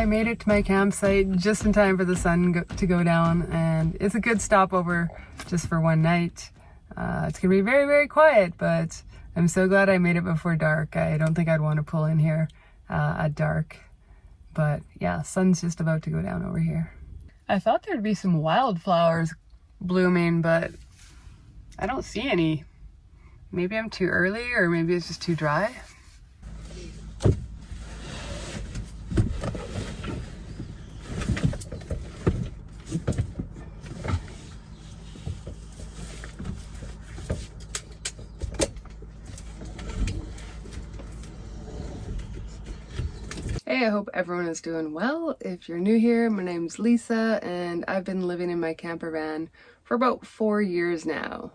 made it to my campsite just in time for the sun to go down, and it's a good stopover just for one night. It's gonna be very, very quiet, but I'm so glad I made it before dark. I don't think I'd want to pull in here at dark, but yeah, sun's just about to go down over here. I thought there'd be some wildflowers blooming, but I don't see any. Maybe I'm too early, or maybe it's just too dry. Hey, I hope everyone is doing well. If you're new here, my name's Lisa, and I've been living in my camper van for about 4 years now.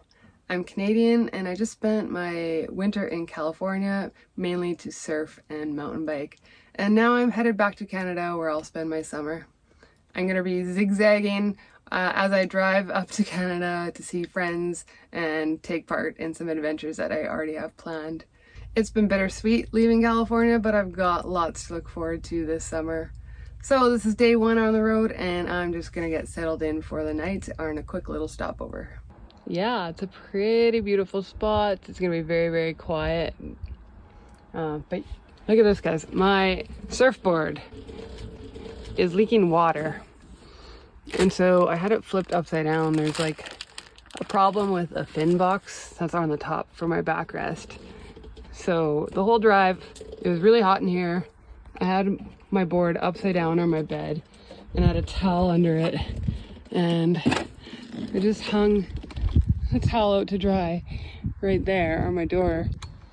I'm Canadian, and I just spent my winter in California, mainly to surf and mountain bike. And now I'm headed back to Canada, where I'll spend my summer. I'm gonna be zigzagging as I drive up to Canada to see friends and take part in some adventures that I already have planned. It's been bittersweet leaving California, but I've got lots to look forward to this summer. So this is day 1 on the road, and I'm just gonna get settled in for the night on a quick little stopover. Yeah, it's a pretty beautiful spot. It's gonna be very, very quiet. But look at this, guys. My surfboard is leaking water. And so I had it flipped upside down. There's like a problem with a fin box that's on the top for my backrest. So the whole drive, it was really hot in here. I had my board upside down on my bed and I had a towel under it. And I just hung a towel out to dry right there on my door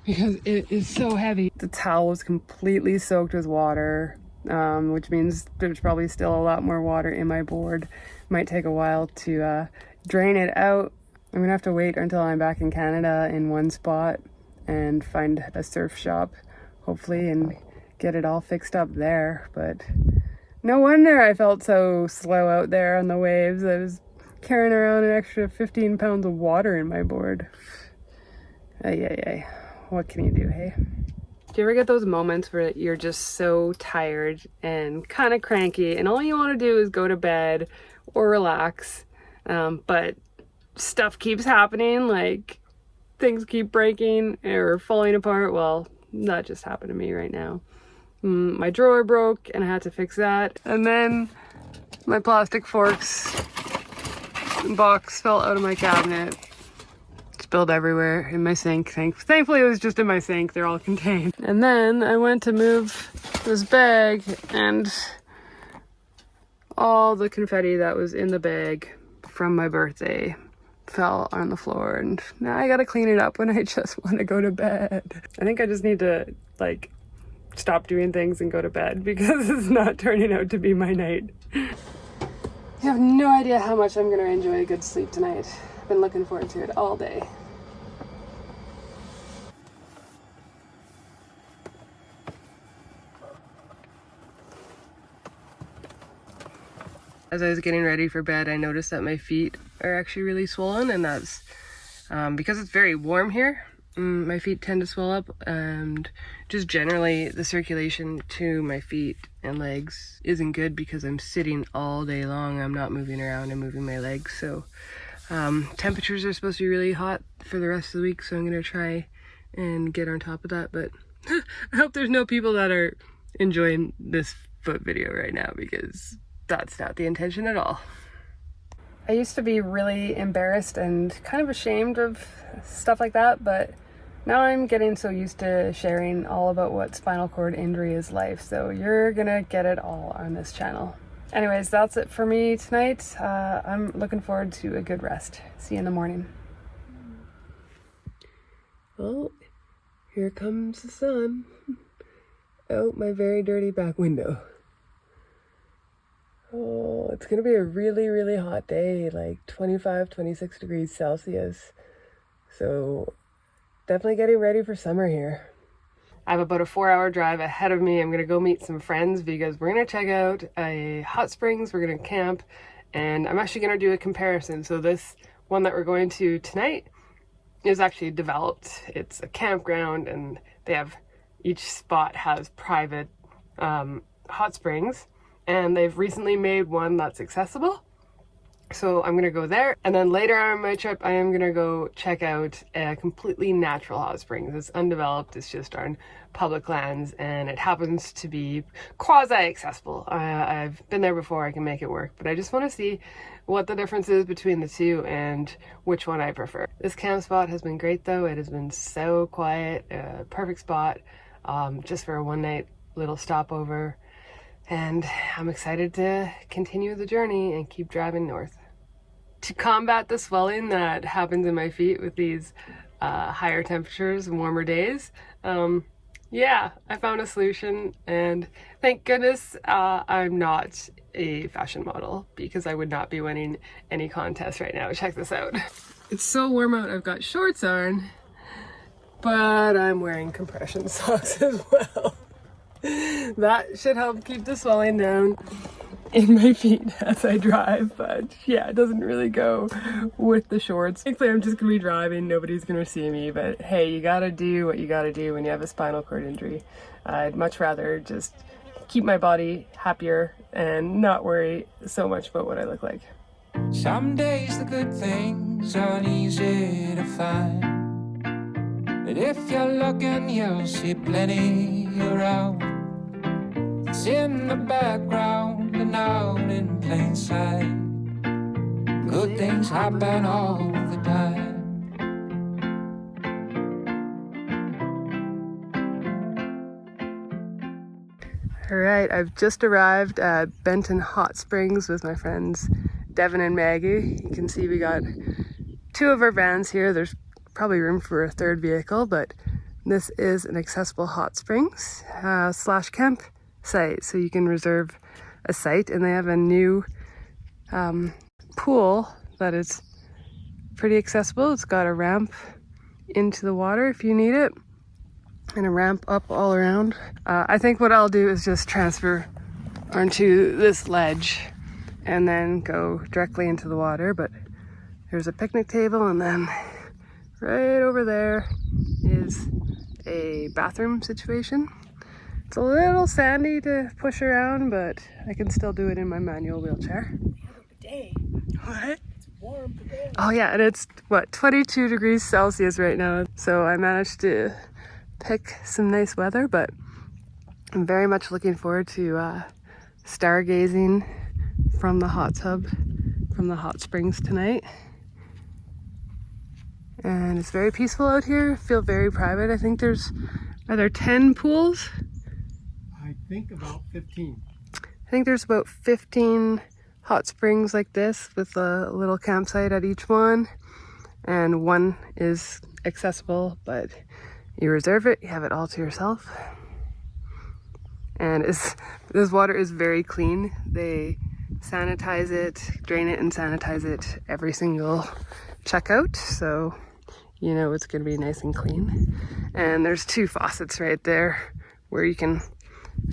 because it is so heavy. The towel was completely soaked with water, which means there's probably still a lot more water in my board. Might take a while to drain it out. I'm gonna have to wait until I'm back in Canada in one spot and find a surf shop, hopefully, and get it all fixed up there. But no wonder I felt so slow out there on the waves. I was carrying around an extra 15 pounds of water in my board. Ay. What can you do, hey? Do you ever get those moments where you're just so tired and kind of cranky and all you want to do is go to bed or relax, but stuff keeps happening, like things keep breaking or falling apart? Well, that just happened to me right now. My drawer broke and I had to fix that. And then my plastic forks box fell out of my cabinet. Spilled everywhere in my sink. Thankfully it was just in my sink. They're all contained. And then I went to move this bag and all the confetti that was in the bag from my birthday fell on the floor, and now I gotta clean it up when I just want to go to bed. I think I just need to like stop doing things and go to bed because it's not turning out to be my night. You have no idea how much I'm gonna enjoy a good sleep tonight. I've been looking forward to it all day. As I was getting ready for bed, I noticed that my feet are actually really swollen, and that's because it's very warm here. My feet tend to swell up, and just generally the circulation to my feet and legs isn't good because I'm sitting all day long. I'm not moving around and moving my legs. So temperatures are supposed to be really hot for the rest of the week, so I'm gonna try and get on top of that. But I hope there's no people that are enjoying this foot video right now, because that's not the intention at all. I used to be really embarrassed and kind of ashamed of stuff like that, but now I'm getting so used to sharing all about what spinal cord injury is like, so you're gonna get it all on this channel. Anyways, that's it for me tonight. I'm looking forward to a good rest. See you in the morning. Well, here comes the sun out my very dirty back window. Oh, it's gonna be a really, really hot day, like 25, 26 degrees Celsius. So definitely getting ready for summer here. I have about a 4-hour drive ahead of me. I'm gonna go meet some friends because we're gonna check out a hot springs, we're gonna camp, and I'm actually gonna do a comparison. So this one that we're going to tonight is actually developed. It's a campground, and they have, each spot has private hot springs. and they've recently made one that's accessible. So I'm gonna go there, and then later on my trip I am gonna go check out a completely natural hot springs. It's undeveloped, it's just on public lands, and it happens to be quasi-accessible. I've been there before, I can make it work, but I just want to see what the difference is between the two and which one I prefer. This camp spot has been great though. It has been so quiet, perfect spot just for a one night little stopover. And I'm excited to continue the journey and keep driving north. To combat the swelling that happens in my feet with these higher temperatures and warmer days, yeah, I found a solution, and thank goodness I'm not a fashion model, because I would not be winning any contest right now. Check this out. It's so warm out, I've got shorts on, but I'm wearing compression socks as well. That should help keep the swelling down in my feet as I drive, but yeah, it doesn't really go with the shorts. Thankfully, I'm just gonna be driving, nobody's gonna see me, but hey, you gotta do what you gotta do when you have a spinal cord injury. I'd much rather just keep my body happier and not worry so much about what I look like. Some days the good things aren't easy to find, but if you're looking, you'll see plenty around. It's in the background and out in plain sight. Good things happen all the time. All right, I've just arrived at Benton Hot Springs with my friends Devin and Maggie. You can see we got two of our vans here. There's probably room for a third vehicle, but this is an accessible hot springs slash camp site, so you can reserve a site, and they have a new pool that is pretty accessible. It's got a ramp into the water if you need it, and a ramp up all around. I think what I'll do is just transfer onto this ledge and then go directly into the water, but there's a picnic table, and then right over there is a bathroom situation. It's a little sandy to push around, but I can still do it in my manual wheelchair. Day. What? It's warm today. Oh yeah, and it's what, 22 degrees Celsius right now. So I managed to pick some nice weather, but I'm very much looking forward to stargazing from the hot tub, from the hot springs tonight. And it's very peaceful out here. I feel very private. I think are there 10 pools? I think about 15. I think there's about 15 hot springs like this with a little campsite at each one, and one is accessible, but you reserve it, you have it all to yourself. And this water is very clean. They sanitize it, drain it and sanitize it every single checkout, so you know it's going to be nice and clean. And there's two faucets right there where you can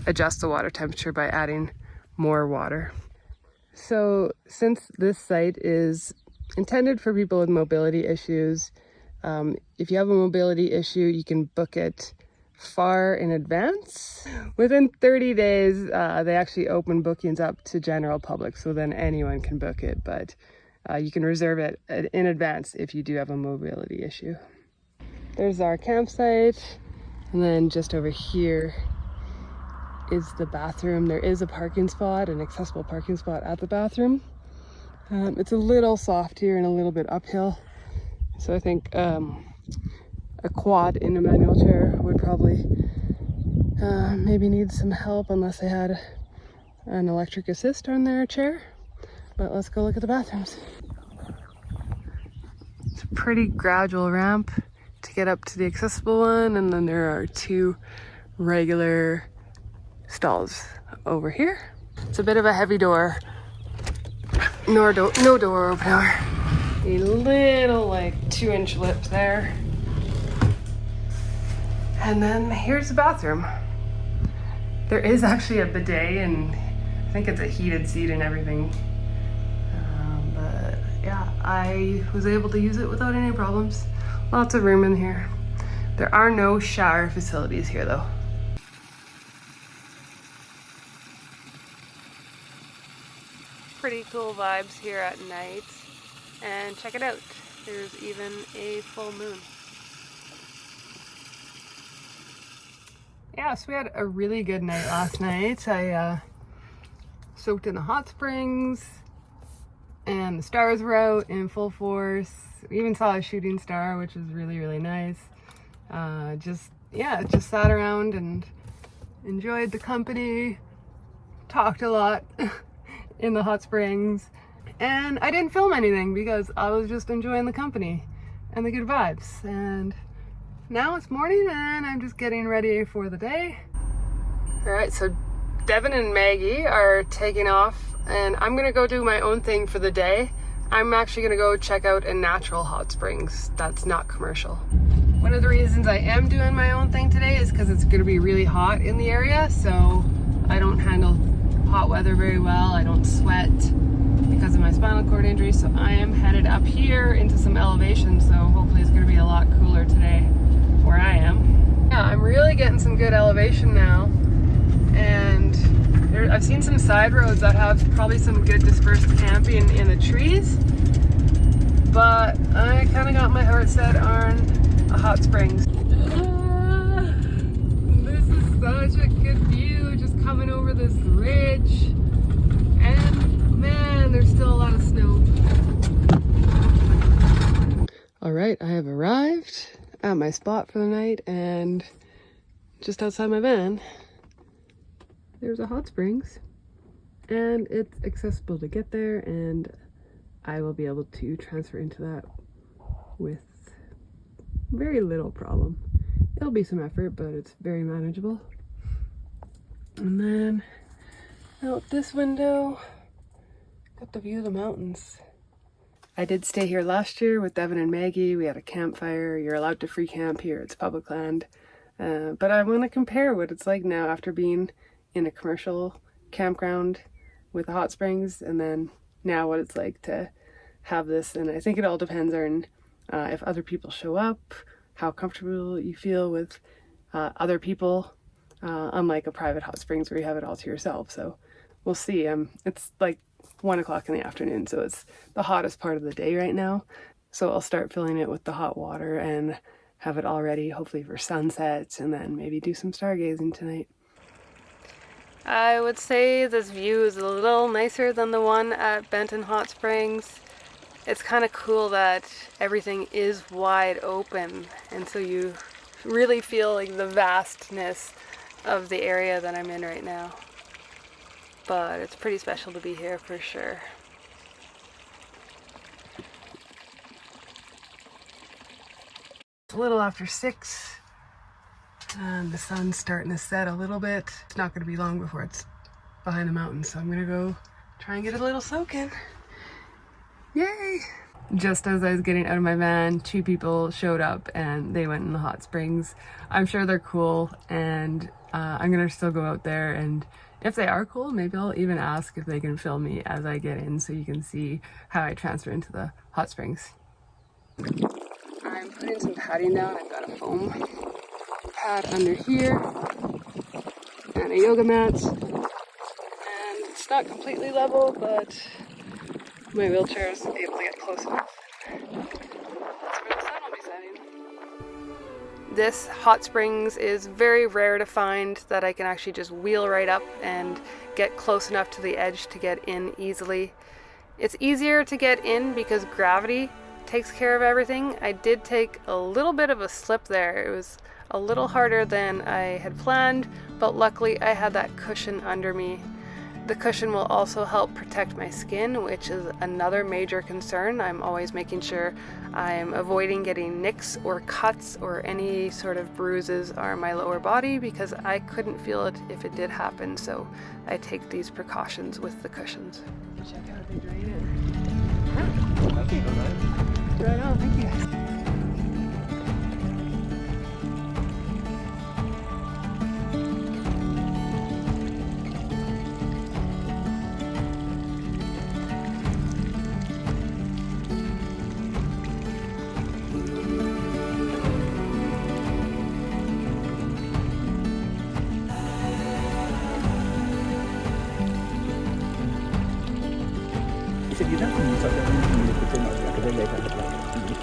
adjust the water temperature by adding more water. So since this site is intended for people with mobility issues, if you have a mobility issue, you can book it far in advance. Within 30 days, they actually open bookings up to general public, so then anyone can book it, but you can reserve it in advance if you do have a mobility issue. There's our campsite, and then just over here is the bathroom. There is a parking spot, an accessible parking spot at the bathroom. It's a little soft here and a little bit uphill, so I think a quad in a manual chair would probably maybe need some help unless they had an electric assist on their chair. But let's go look at the bathrooms. It's a pretty gradual ramp to get up to the accessible one, and then there are two regular stalls over here. It's a bit of a heavy door. No door opener. A little like 2-inch lip there. And then here's the bathroom. There is actually a bidet, and I think it's a heated seat and everything. But yeah, I was able to use it without any problems. Lots of room in here. There are no shower facilities here though. pretty cool vibes here at night. And check it out, there's even a full moon. Yeah, so we had a really good night last night. I soaked in the hot springs and the stars were out in full force. We even saw a shooting star, which was really, really nice. Just sat around and enjoyed the company, talked a lot in the hot springs, and I didn't film anything because I was just enjoying the company and the good vibes. And now it's morning and I'm just getting ready for the day. All right, so Devin and Maggie are taking off and I'm gonna go do my own thing for the day. I'm actually gonna go check out a natural hot springs that's not commercial. One of the reasons I am doing my own thing today is because it's gonna be really hot in the area, so I don't handle hot weather very well. I don't sweat because of my spinal cord injury, so I am headed up here into some elevation, so hopefully it's gonna be a lot cooler today where I am. Yeah, I'm really getting some good elevation now, and I've seen some side roads that have probably some good dispersed camping in the trees, but I kind of got my heart set on a hot springs. This is such a good view, just coming over this ridge, and man, there's still a lot of snow. All right, I have arrived at my spot for the night, and just outside my van there's a hot springs, and it's accessible to get there, and I will be able to transfer into that with very little problem. It'll be some effort, but it's very manageable. And then out this window, got the view of the mountains. I did stay here last year with Devin and Maggie. We had a campfire. You're allowed to free camp here. It's public land. But I want to compare what it's like now after being in a commercial campground with the hot springs, and then now what it's like to have this. And I think it all depends on if other people show up, how comfortable you feel with other people, unlike a private hot springs where you have it all to yourself. So we'll see. It's like 1 o'clock in the afternoon, so it's the hottest part of the day right now. So I'll start filling it with the hot water and have it all ready, hopefully for sunset, and then maybe do some stargazing tonight. I would say this view is a little nicer than the one at Benton Hot Springs. It's kind of cool that everything is wide open, and so you really feel like the vastness of the area that I'm in right now. But it's pretty special to be here for sure. It's a little after 6. And the sun's starting to set a little bit. It's not going to be long before it's behind the mountains, so I'm going to go try and get a little soak in. Yay! Just as I was getting out of my van, 2 people showed up and they went in the hot springs. I'm sure they're cool, and I'm going to still go out there, and if they are cool, maybe I'll even ask if they can film me as I get in so you can see how I transfer into the hot springs. I'm putting some padding down. I've got a foam pad under here and a yoga mat, and it's not completely level, but my wheelchair is able to get close enough. That's where the sun will be setting. This hot springs is very rare to find that I can actually just wheel right up and get close enough to the edge to get in easily. It's easier to get in because gravity takes care of everything. I did take a little bit of a slip there. It was a little harder than I had planned, but luckily I had that cushion under me. The cushion will also help protect my skin, which is another major concern. I'm always making sure I'm avoiding getting nicks or cuts or any sort of bruises on my lower body, because I couldn't feel it if it did happen, so I take these precautions with the cushions. Check out the drain in. Huh? That's nice. Right on, thank you guys.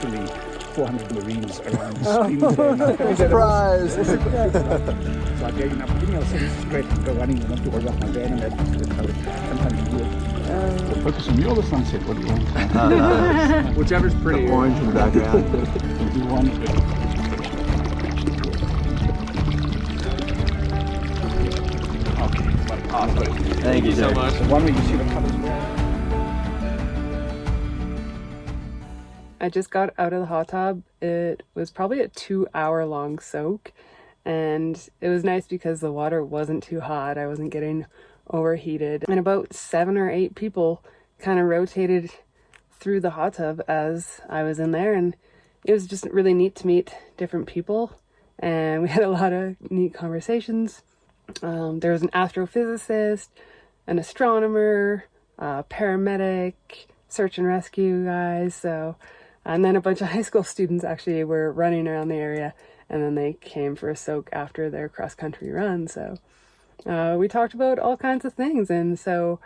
literally 400 Marines around screaming today. Surprise! So I gave him opportunity. I said, this is great to go running. I don't have to worry about my van, and that's how sometimes you do it. Focus on me or the sunset? What do you want? Whichever's pretty. Orange in the background. You want it. Awesome. Thank you so much. The one where you see the colors there. I just got out of the hot tub. It was probably a 2-hour long soak, and it was nice because the water wasn't too hot. I wasn't getting overheated, and about 7 or 8 people kind of rotated through the hot tub as I was in there, and it was just really neat to meet different people, and we had a lot of neat conversations. There was an astrophysicist, an astronomer, a paramedic, search and rescue guys, and then a bunch of high school students actually were running around the area, and then they came for a soak after their cross-country run. So we talked about all kinds of things, and so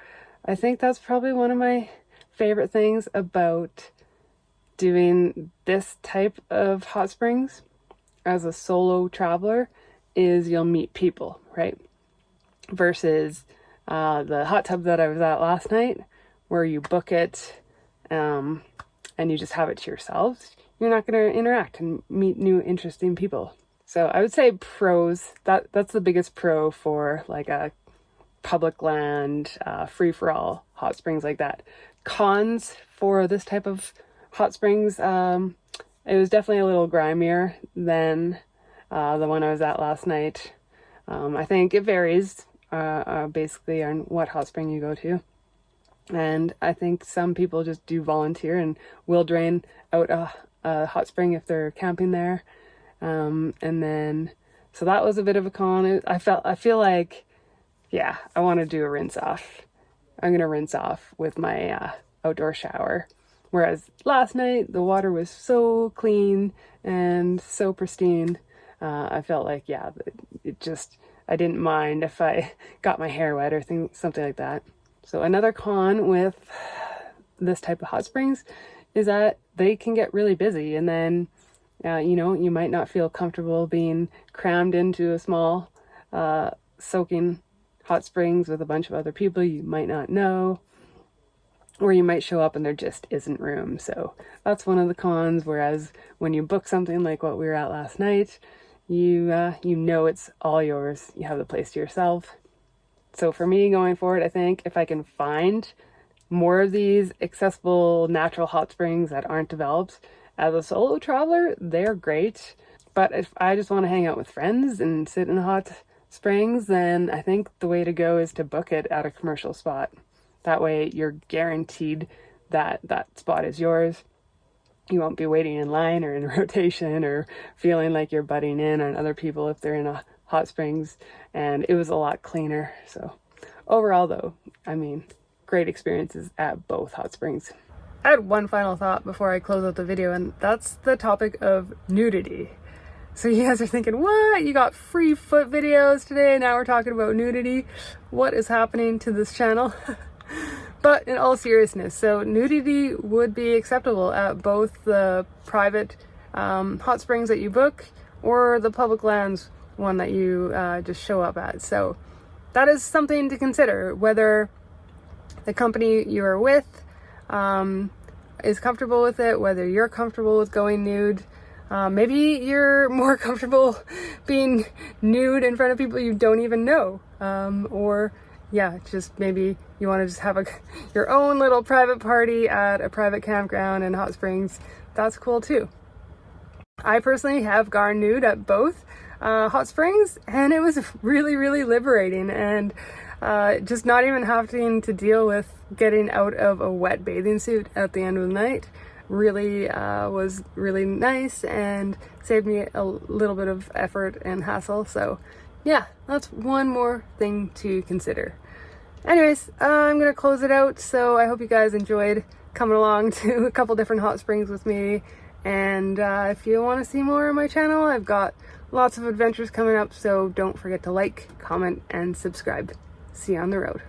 I think that's probably one of my favorite things about doing this type of hot springs as a solo traveler is you'll meet people, right? Versus the hot tub that I was at last night, where you book it and you just have it to yourselves. You're not going to interact and meet new interesting people. So I would say pros, that's the biggest pro for like a public land, free-for-all hot springs like that. Cons for this type of hot springs, it was definitely a little grimier than the one I was at last night. I think it varies basically on what hot spring you go to. And I think some people just do volunteer and will drain out a hot spring if they're camping there. And then, so that was a bit of a con. I feel like, yeah, I want to do a rinse off. I'm going to rinse off with my outdoor shower. Whereas last night, the water was so clean and so pristine. I felt like, yeah, I didn't mind if I got my hair wet or something like that. So another con with this type of hot springs is that they can get really busy, and then, you might not feel comfortable being crammed into a small, soaking hot springs with a bunch of other people you might not know, or you might show up and there just isn't room. So that's one of the cons, whereas when you book something like what we were at last night, you know it's all yours. You have the place to yourself. So for me going forward, I think if I can find more of these accessible natural hot springs that aren't developed as a solo traveler, they're great. But if I just want to hang out with friends and sit in hot springs, then I think the way to go is to book it at a commercial spot. That way you're guaranteed that that spot is yours. You won't be waiting in line or in rotation or feeling like you're butting in on other people if they're in a hot springs. And it was a lot cleaner. So overall though, I mean, great experiences at both hot springs. I had one final thought before I close out the video, and that's the topic of nudity. So you guys are thinking, what? You got free foot videos today, now we're talking about nudity. What is happening to this channel? But in all seriousness, so nudity would be acceptable at both the private hot springs that you book or the public lands one that you just show up at. So that is something to consider, whether the company you are with is comfortable with it, whether you're comfortable with going nude. Maybe you're more comfortable being nude in front of people you don't even know, or yeah, just maybe you want to just have your own little private party at a private campground in hot springs. That's cool too. I personally have gone nude at both hot springs, and it was really, really liberating, and just not even having to deal with getting out of a wet bathing suit at the end of the night really was really nice and saved me a little bit of effort and hassle. So yeah, that's one more thing to consider. Anyways, I'm gonna close it out. So I hope you guys enjoyed coming along to a couple different hot springs with me. And if you want to see more on my channel, I've got lots of adventures coming up. So don't forget to like, comment, and subscribe. See you on the road.